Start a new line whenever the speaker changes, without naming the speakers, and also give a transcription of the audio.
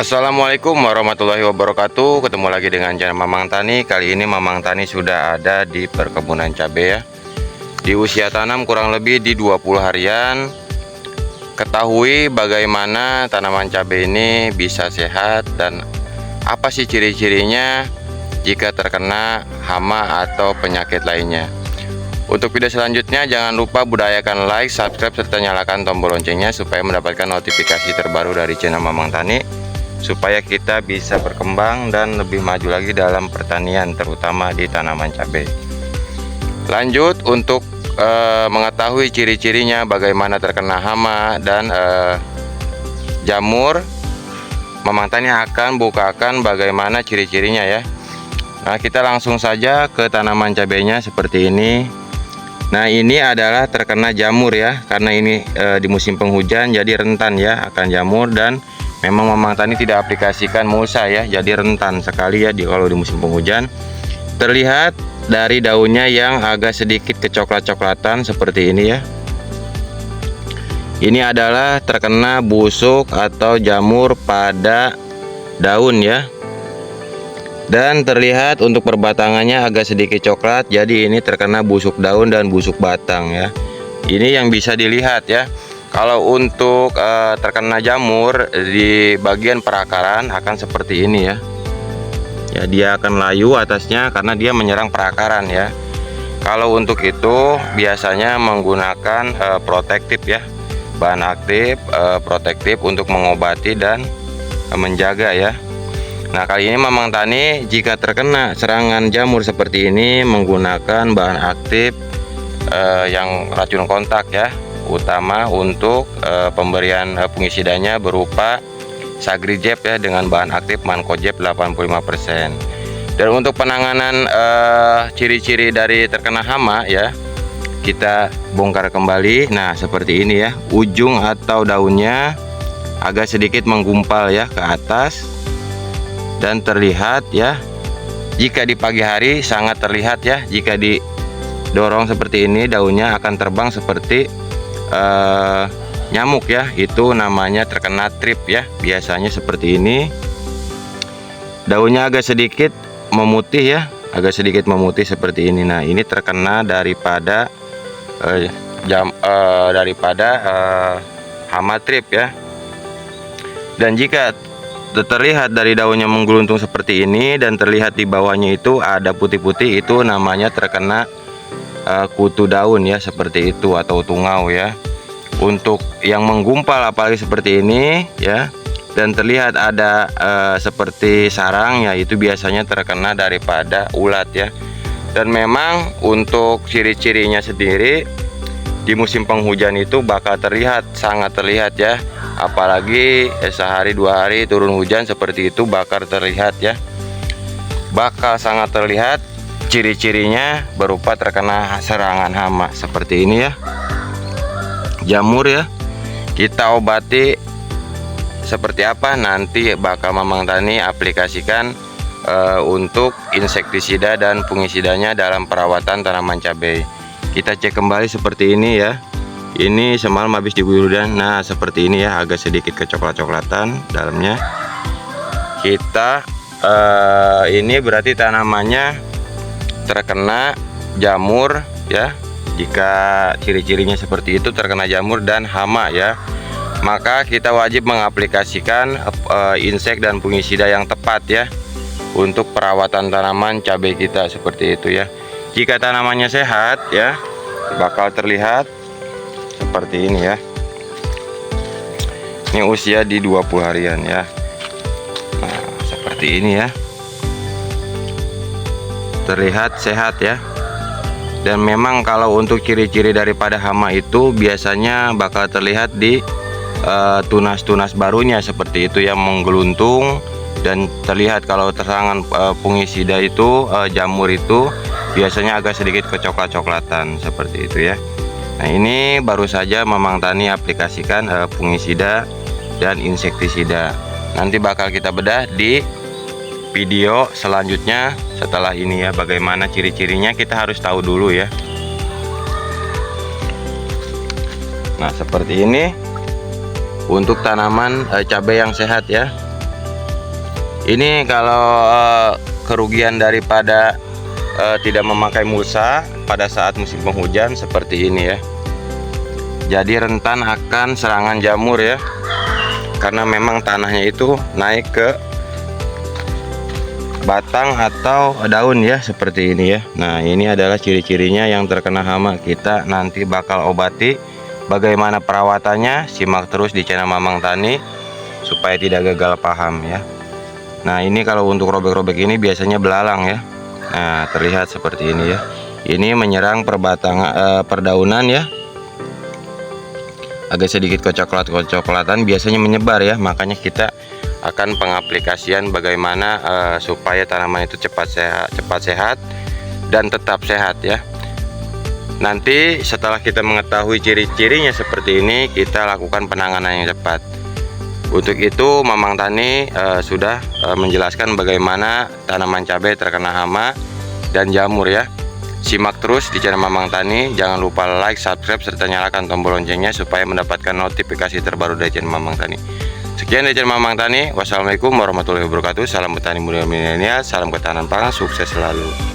Assalamualaikum warahmatullahi wabarakatuh. Ketemu lagi dengan channel Mamang Tani. Kali ini Mamang Tani sudah ada di perkebunan cabai ya. Di usia tanam kurang lebih di 20 harian. Ketahui bagaimana tanaman cabai ini bisa sehat dan apa sih ciri-cirinya jika terkena hama atau penyakit lainnya. Untuk video selanjutnya jangan lupa budayakan like, subscribe, serta nyalakan tombol loncengnya supaya mendapatkan notifikasi terbaru dari channel Mamang Tani, supaya kita bisa berkembang dan lebih maju lagi dalam pertanian, terutama di tanaman cabai. Lanjut untuk mengetahui ciri-cirinya bagaimana terkena hama dan jamur, Mamang Tani akan bukakan bagaimana ciri-cirinya ya. Nah, kita langsung saja ke tanaman cabainya seperti ini. Nah, ini adalah terkena jamur ya, karena ini di musim penghujan jadi rentan ya akan jamur, dan memang Mamang Tani tidak aplikasikan mulsa ya, jadi rentan sekali ya kalau di musim penghujan. Terlihat dari daunnya yang agak sedikit kecoklat-coklatan seperti ini ya. Ini adalah terkena busuk atau jamur pada daun ya. Dan terlihat untuk perbatangannya agak sedikit coklat, jadi ini terkena busuk daun dan busuk batang ya. Ini yang bisa dilihat ya. Kalau untuk terkena jamur di bagian perakaran akan seperti ini ya. Ya, dia akan layu atasnya karena dia menyerang perakaran ya. Kalau untuk itu biasanya menggunakan protektif ya, bahan aktif protektif untuk mengobati dan menjaga ya. Nah, kali ini Mamang Tani jika terkena serangan jamur seperti ini menggunakan bahan aktif yang racun kontak ya, utama untuk pemberian fungisidanya berupa Sagrijep ya dengan bahan aktif Mancozeb 85%. Dan untuk penanganan ciri-ciri dari terkena hama ya, kita bongkar kembali. Nah, seperti ini ya, ujung atau daunnya agak sedikit menggumpal ya ke atas. Dan terlihat ya, jika di pagi hari sangat terlihat ya, jika didorong seperti ini daunnya akan terbang seperti nyamuk ya, itu namanya terkena trip ya, biasanya seperti ini. Daunnya agak sedikit memutih ya, agak sedikit memutih seperti ini. Nah, ini terkena daripada hama trip ya. Dan jika terlihat dari daunnya menggeluntung seperti ini dan terlihat di bawahnya itu ada putih-putih, itu namanya terkena kutu daun ya, seperti itu, atau tungau ya. Untuk yang menggumpal apalagi seperti ini ya, dan terlihat ada seperti sarang ya, itu biasanya terkena daripada ulat ya. Dan memang untuk ciri-cirinya sendiri di musim penghujan itu bakal terlihat, sangat terlihat ya. Apalagi sehari dua hari turun hujan seperti itu bakal terlihat ya, bakal sangat terlihat ciri-cirinya berupa terkena serangan hama seperti ini ya. Jamur ya, kita obati seperti apa nanti bakal Mamang Tani aplikasikan untuk insektisida dan fungisidanya dalam perawatan tanaman cabai. Kita cek kembali seperti ini ya. Ini semalam habis diguyur dan nah seperti ini ya, agak sedikit kecoklat-coklatan dalamnya. Kita ini berarti tanamannya terkena jamur ya. Jika ciri-cirinya seperti itu, terkena jamur dan hama ya, maka kita wajib mengaplikasikan insek dan fungisida yang tepat ya untuk perawatan tanaman cabai kita seperti itu ya. Jika tanamannya sehat ya, bakal terlihat seperti ini ya. Ini usia di 20 harian ya. Nah, seperti ini ya. Terlihat sehat ya. Dan memang kalau untuk ciri-ciri daripada hama itu biasanya bakal terlihat di tunas-tunas barunya seperti itu yang menggeluntung, dan terlihat kalau terserangan fungisida itu jamur itu biasanya agak sedikit kecoklat-coklatan seperti itu ya. Nah, ini baru saja Mamang Tani aplikasikan fungisida dan insektisida. Nanti bakal kita bedah di video selanjutnya setelah ini ya, bagaimana ciri-cirinya kita harus tahu dulu ya. Nah, seperti ini untuk tanaman cabai yang sehat ya. Ini kalau kerugian daripada tidak memakai mulsa pada saat musim penghujan seperti ini ya. Jadi rentan akan serangan jamur ya, karena memang tanahnya itu naik ke batang atau daun ya, seperti ini ya. Nah, ini adalah ciri-cirinya yang terkena hama. Kita nanti bakal obati. Bagaimana perawatannya, simak terus di channel Mamang Tani supaya tidak gagal paham ya. Nah, ini kalau untuk robek-robek ini biasanya belalang ya. Nah, terlihat seperti ini ya. Ini menyerang perdaunan ya. Agak sedikit kecoklat-kecoklatan, biasanya menyebar ya. Makanya kita akan pengaplikasian bagaimana supaya tanaman itu cepat sehat dan tetap sehat ya. Nanti setelah kita mengetahui ciri-cirinya seperti ini, kita lakukan penanganan yang cepat. Untuk itu Mamang Tani sudah menjelaskan bagaimana tanaman cabai terkena hama dan jamur ya. Simak terus di channel Mamang Tani. Jangan lupa like, subscribe, serta nyalakan tombol loncengnya supaya mendapatkan notifikasi terbaru dari channel Mamang Tani. Sekian dari channel Mamang Tani. Wassalamualaikum warahmatullahi wabarakatuh. Salam petani muda milenial, salam ketahanan pangan, sukses selalu.